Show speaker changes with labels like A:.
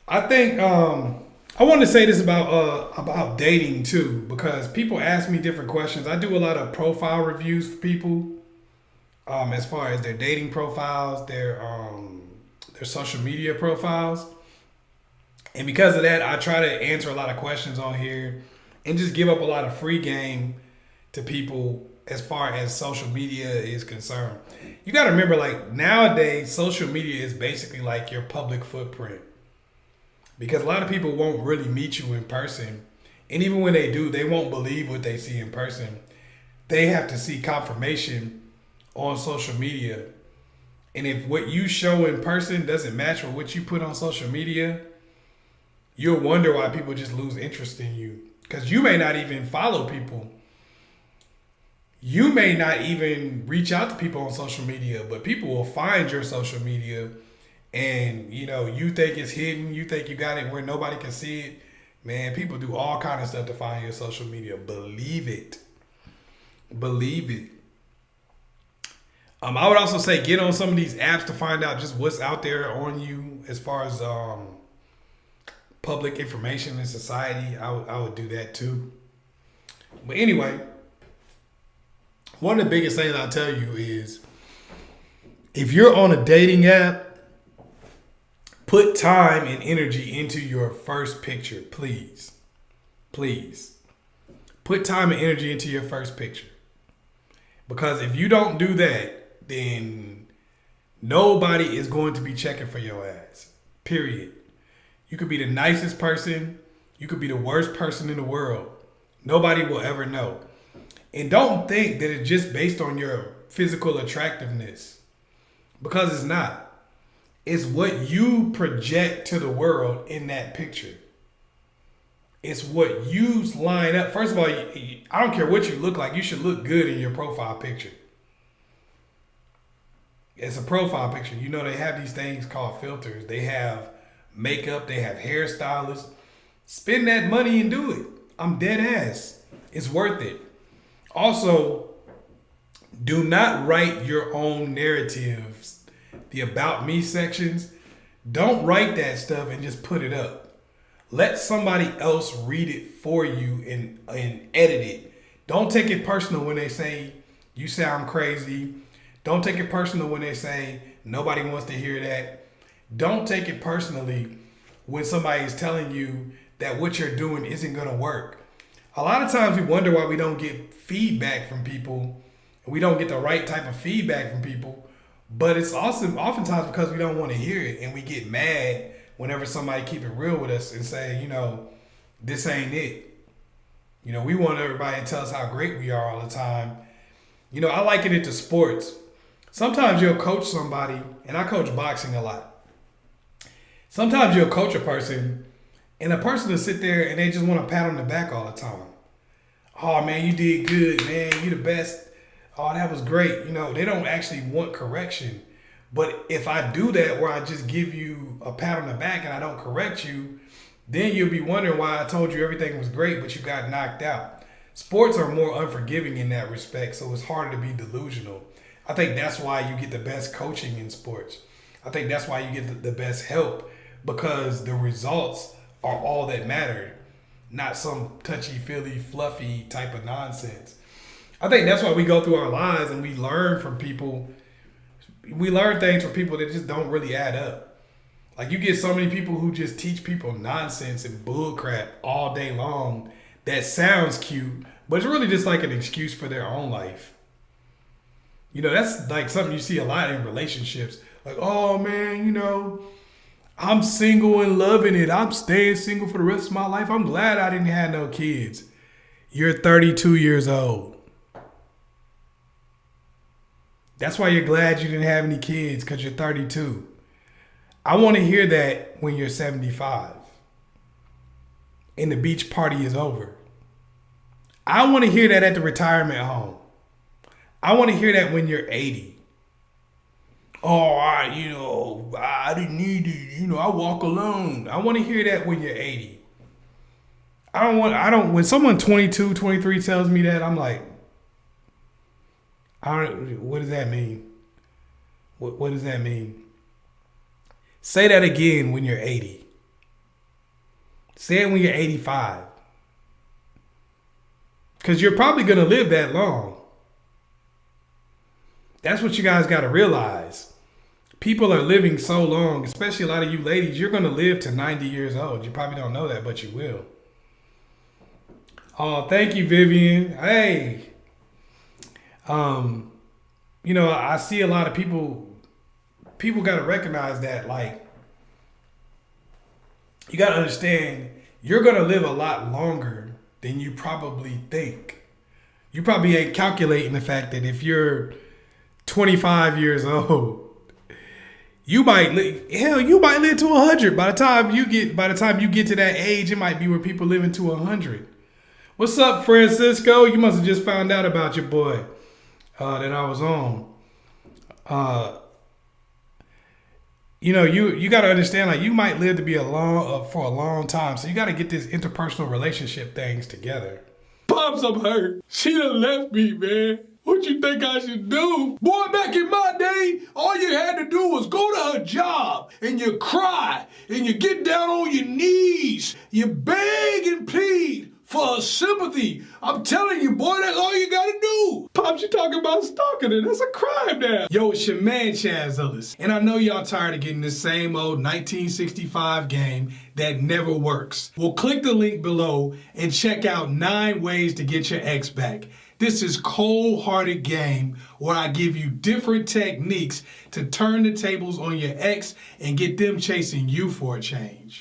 A: I think I want to say this about dating too, because people ask me different questions. I do a lot of profile reviews for people, as far as their dating profiles, their social media profiles, and because of that, I try to answer a lot of questions on here, and just give up a lot of free game to people as far as social media is concerned. You got to remember, like nowadays, social media is basically like your public footprint because a lot of people won't really meet you in person, and even when they do, they won't believe what they see in person. They have to see confirmation on social media, and if what you show in person doesn't match with what you put on social media, you'll wonder why people just lose interest in you because you may not even follow people. You may not even reach out to people on social media, but people will find your social media, and you think it's hidden, you think you got it where nobody can see it. Man, people do all kind of stuff to find your social media. Believe it. Believe it. I would also say get on some of these apps to find out just what's out there on you as far as public information in society. I would do that too. But anyway, one of the biggest things I'll tell you is if you're on a dating app, put time and energy into your first picture, please. Please. Put time and energy into your first picture. Because if you don't do that, then nobody is going to be checking for your ass. Period. You could be the nicest person. You could be the worst person in the world. Nobody will ever know. And don't think that it's just based on your physical attractiveness. Because it's not. It's what you project to the world in that picture. It's what you line up. First of all, I don't care what you look like. You should look good in your profile picture. It's a profile picture. They have these things called filters. They have makeup. They have hairstylists. Spend that money and do it. I'm dead ass. It's worth it. Also, do not write your own narratives. The about me sections. Don't write that stuff and just put it up. Let somebody else read it for you and edit it. Don't take it personal when they say you sound crazy. Don't take it personal when they say nobody wants to hear that. Don't take it personally when somebody is telling you that what you're doing isn't going to work. A lot of times we wonder why we don't get feedback from people. We don't get the right type of feedback from people. But it's also oftentimes because we don't want to hear it, and we get mad whenever somebody keep it real with us and say, this ain't it. We want everybody to tell us how great we are all the time. I liken it to sports. Sometimes you'll coach somebody, and I coach boxing a lot. Sometimes you'll coach a person, and a person will sit there and they just want to pat on the back all the time. Oh man, you did good, man. You the best. Oh, that was great. They don't actually want correction. But if I do that where I just give you a pat on the back and I don't correct you, then you'll be wondering why I told you everything was great, but you got knocked out. Sports are more unforgiving in that respect, so it's harder to be delusional. I think that's why you get the best coaching in sports. I think that's why you get the best help, because the results are all that matter, not some touchy-feely, fluffy type of nonsense. I think that's why we go through our lives and we learn from people. We learn things from people that just don't really add up. Like you get so many people who just teach people nonsense and bull crap all day long that sounds cute, but it's really just like an excuse for their own life. That's like something you see a lot in relationships. Like, oh man, I'm single and loving it. I'm staying single for the rest of my life. I'm glad I didn't have no kids. You're 32 years old. That's why you're glad you didn't have any kids, because you're 32. I want to hear that when you're 75 and the beach party is over. I want to hear that at the retirement home. I want to hear that when you're 80. Oh, I didn't need it. I walk alone. I want to hear that when you're 80. When someone 22, 23 tells me that, I'm like, what does that mean? What does that mean? Say that again when you're 80. Say it when you're 85. Because you're probably going to live that long. That's what you guys got to realize. People are living so long, especially a lot of you ladies. You're going to live to 90 years old. You probably don't know that, but you will. Oh, thank you, Vivian. Hey. You know, I see a lot of people got to recognize that, like, you got to understand, you're going to live a lot longer than you probably think. You probably ain't calculating the fact that if you're 25 years old, you might live to 100. By the time you get to that age, it might be where people living to 100. What's up, Francisco? You must have just found out about your boy that I was on. You know, you got to understand, like, you might live to be for a long time. So you got to get this interpersonal relationship things together. Pops, I'm hurt. She done left me, man. What you think I should do? Boy, back in my day, all you had to do was go to her job and you cry and you get down on your knees. You beg and plead for her sympathy. I'm telling you, boy, that's all you gotta do. Pops, you talking about stalking her. That's a crime now. Yo, it's your man, Chaz Ellis. And I know y'all tired of getting the same old 1965 game that never works. Well, click the link below and check out 9 ways to get your ex back. This is cold-hearted game where I give you different techniques to turn the tables on your ex and get them chasing you for a change.